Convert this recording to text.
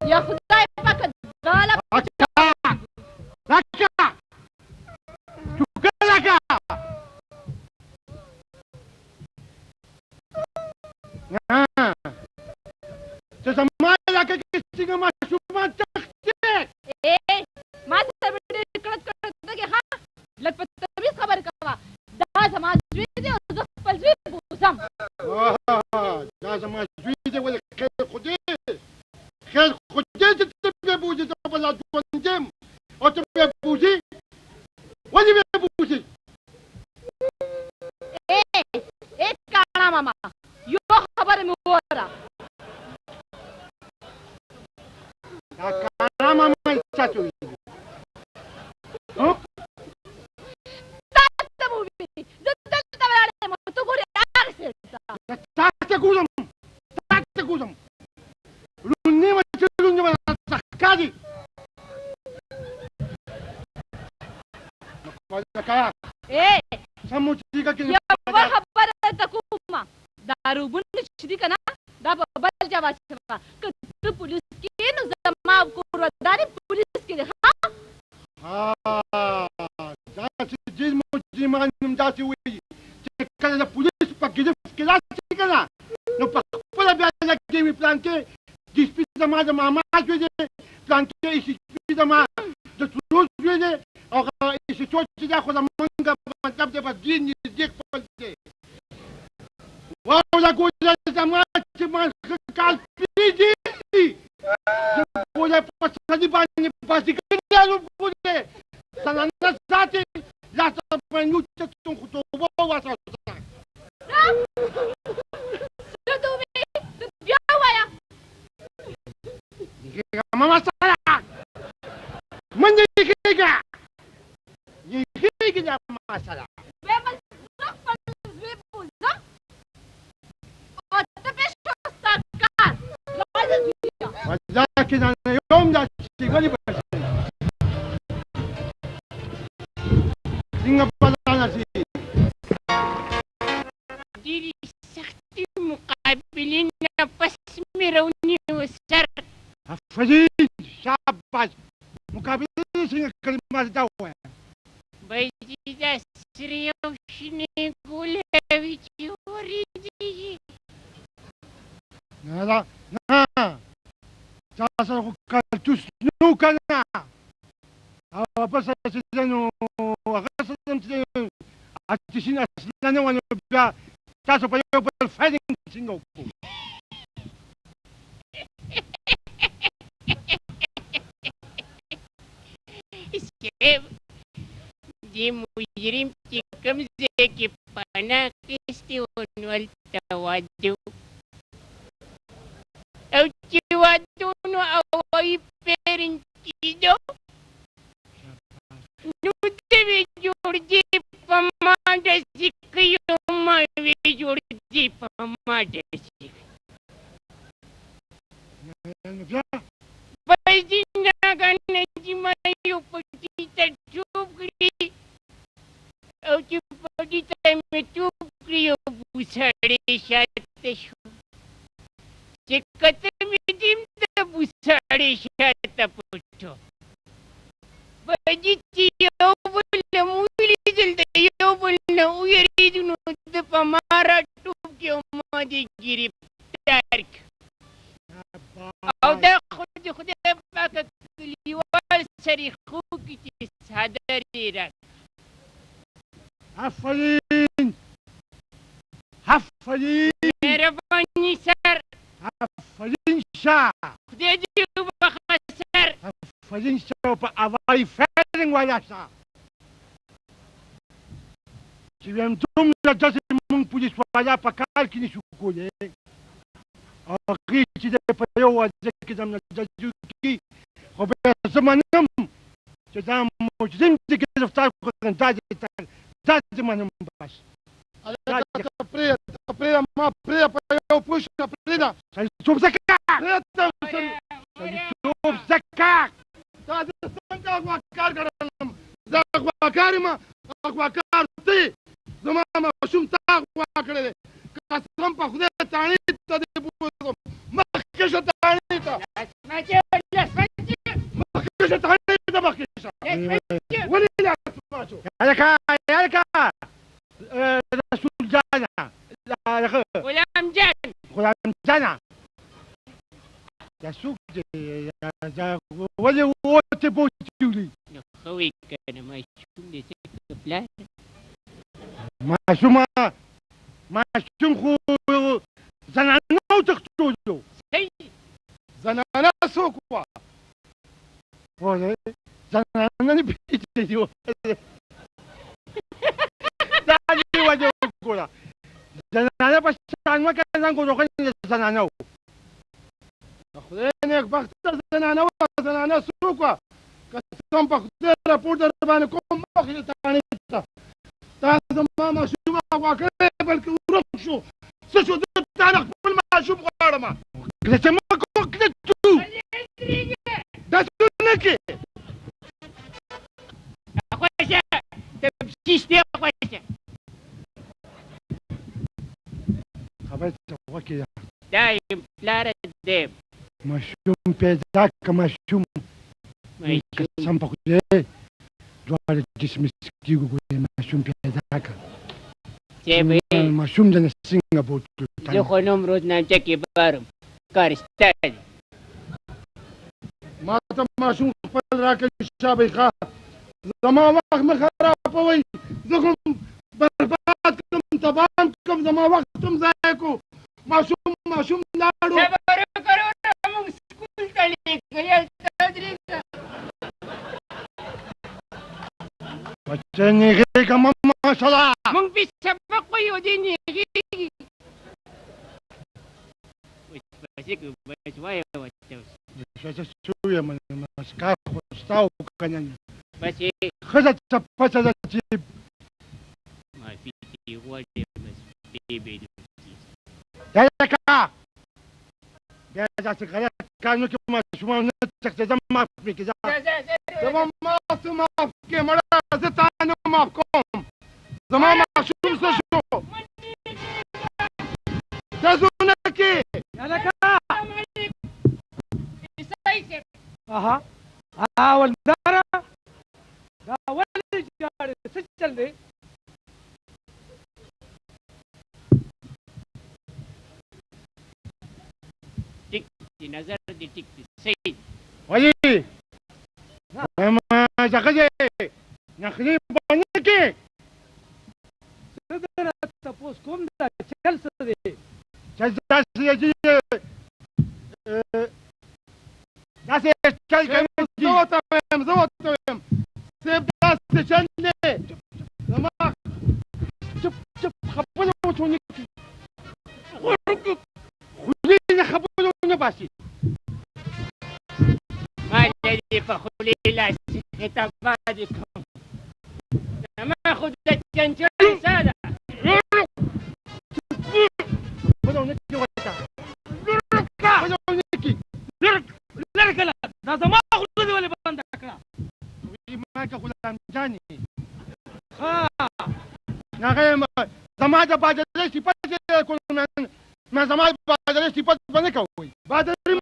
یا خدای پاک داله لکه چوکه لکه چې زما علاقه کې څنګه ماشومان تښتي ما سره ډېر کړت دغې ها لږ په تمیز خبرې کوه دا زما زوی دی او زه خپل زوی بوځم دا زما زوی دی ولې خیر خو دی چې ته بیا بوځې زه به لا ژوند یم او ته بیا بوځې ولې بیا بوځې کاڼه ماما یو خبره مې ووره دا کاڼه ماما چا ته ویلي تاسو ته مو ویلي زه دلته ولاړه یم ته ګورې هغې سیټ ته تاسو ته ګورم لونې چې لونې به راته ښکاري سم موسیقه کې یوه خبره درته کومه دا روبونه چې دي که نه دا په بل چا واچوه که ته پولیس کې نو زما کور ودانې پولیس کې دی داسې ډېر مجرمان هم داسې وایي چې کله د پولیس په ګرفت کې راشي که نه نو په خپله بیا لګې وي پلانکې د سپي زما د ماما زوی دی پلانکې سپي زما د ترور زوی دی او ایسټو چې دا خو زمونږ مطلب دی په ډېر نږدې خپل دی واو لګوله زما چې ما ښه کال پرېږدي ګوله په سړي باندې بازيګري ګوله سنانه ساتي لاس په نوچه خو توبه واسه څه ته ووایې بیا ووایه ماما سره منډه یې کېږه دا ماما سره ویې به زه خپل زوی بوځم او ته پې شو ستا کار راځه زویه والله کې نه یوم دا سیګرې به څنګه بدانه شي ډېرې سختې مقابلې نه پس مې راونیو سر آفرین شاباش مقابله څنګه کلمه دا ووایه بایدې دا سره یو شنې ګولې وي چې ورېږي نه تا سره خو کارتوس نه و که نه او واپس رسېده نو هغه سم چې اتشین اصلا نه وه نو بیا تاسو په یو بل فایرینګ څنګه وکړو صاحب دې مجرم چې کوم ځای کې پناه اخیستې وه نو هلته واده او چې واده نو هوایي پیرنګ کېدو نو ته وې جوړ دې په ما داسې کوي او ما وې جوړ دې په ما داسې بایدې ناګانه چې ما یو پټي ته ټوپ کړي او چې پټي ته مې ټوپ کړي او بوسړې شاته شو چې کته مې دیم د بوسړې شاته پټو بایدې چې یو بل نه مو ولیدل د یو بل نه ویرېدو نو د په ما راټوپ کړي او ما دې ګرفتار کړ او دا خو د خدای پاکه کلیوال سریخو کې چې څادر یې راکړه آفرین مهرباني سر آفرین شاه خدای دې وبخښه سر آفرین شاه په هوایي فایرینګ والا شاه چې ویم دومره داسې مونږ پولیس والا په کار کې نشو کولی او هغې چې دی په یو واده کې زمونه ججو کړي خو بیا زه منم چې دا مجرم چې ګرفتار کړم دا دې منم بس پرېږده ما پرېږده په یو پوه شه پرېږده سړیتوب زده کړه سړیتوب زده کړه دا زه څنګه اغواکار ګڼم زه اغواکار یم اغواکار ته زما ماشوم تا اغوا کړی دی قسم په خدای تاڼې ته دې بوځم مخکې شه تاڼې ته زنه دا څوک دی دا ولې وتې بوتې وړي خو وي کنه ماشوم دی څه پلار ماشوم خو زنانه وتښتولو صحیح زنانه څوک وه زنانه نه پېژني دا دې وجه وګوره زنانه په شان مه کوه زنګ روغن زنانه و خدای نېکبخته زنانه وه زنانه څوک وه قسم په خدای راپور در باندې کوم مخې تاڼې ته تا زما ماشوم اغوا کړی بلکې ورک شو څه شو زه تا نه خپل ماشوم غواړم کله چې مه کوه کله تو داسې نه کې خوشه تبشیش دی خوشه خبرې ته وکړه دا یم پلاره دی ماشوم پیدا که ماشوم قسم په خدای دواړه جسم کېږو ګورې ماشوم پیدا که چې به ماشوم د نه څنګه بوتلو زه خو نوم روزنامچه کې بارم کار ستا دی ما ته ماشوم خپل راکړي شابه ښه زما وخت مه خرابوئ زه کوم برباد کړم تباه کړم زما وخت هم ضایع کړو ماشوم لاړو صبر وکړو موږ سکول ته لیږو هلته ودرېږه بچه نیغېږه مه ماشاءالله موږ بې سبق وایو دې نیغېږي اوس پسې کړو بس وایه ورته اوس څه ویم مسکا خو ستا و که نه بس ښځه چپچه ده چې معافي دې غواړي بس دې بې یا لکه بیا داسې غلط کار نه کړې ماشومان نه تښتې زه معاف مې کړې زما معاف کړې مړه زه تا نه معاف کوم زما ماشوم څه شو داسې ونه کړې یا لکه ولداره دا ولې جاړې څه چل دی ټیک دی نظر دې ټیک دی صحیح ولې وایم دغه دی نخرې به نه کړې زه درنه تپوس کوم دا چل څه دی چې داسې دی داسې چل کوي زه ورته وایم صاحب داسې چل دی زما چپ خبره ورته ونه کړي خولې نه خبره ونه باسي ما دې په خولې لاس خطابه دې کوم زما خو د چنچڼې ساه ده خبره ونه کړي ورته خبره ونه کړي لرې کله دا زما خوله دې ولې بنده کړه ما که غلام جانې ها هغه زما د بادرۍ صفت یې کوم ما زما د بادرۍ صفت به نه کوئ بادرۍ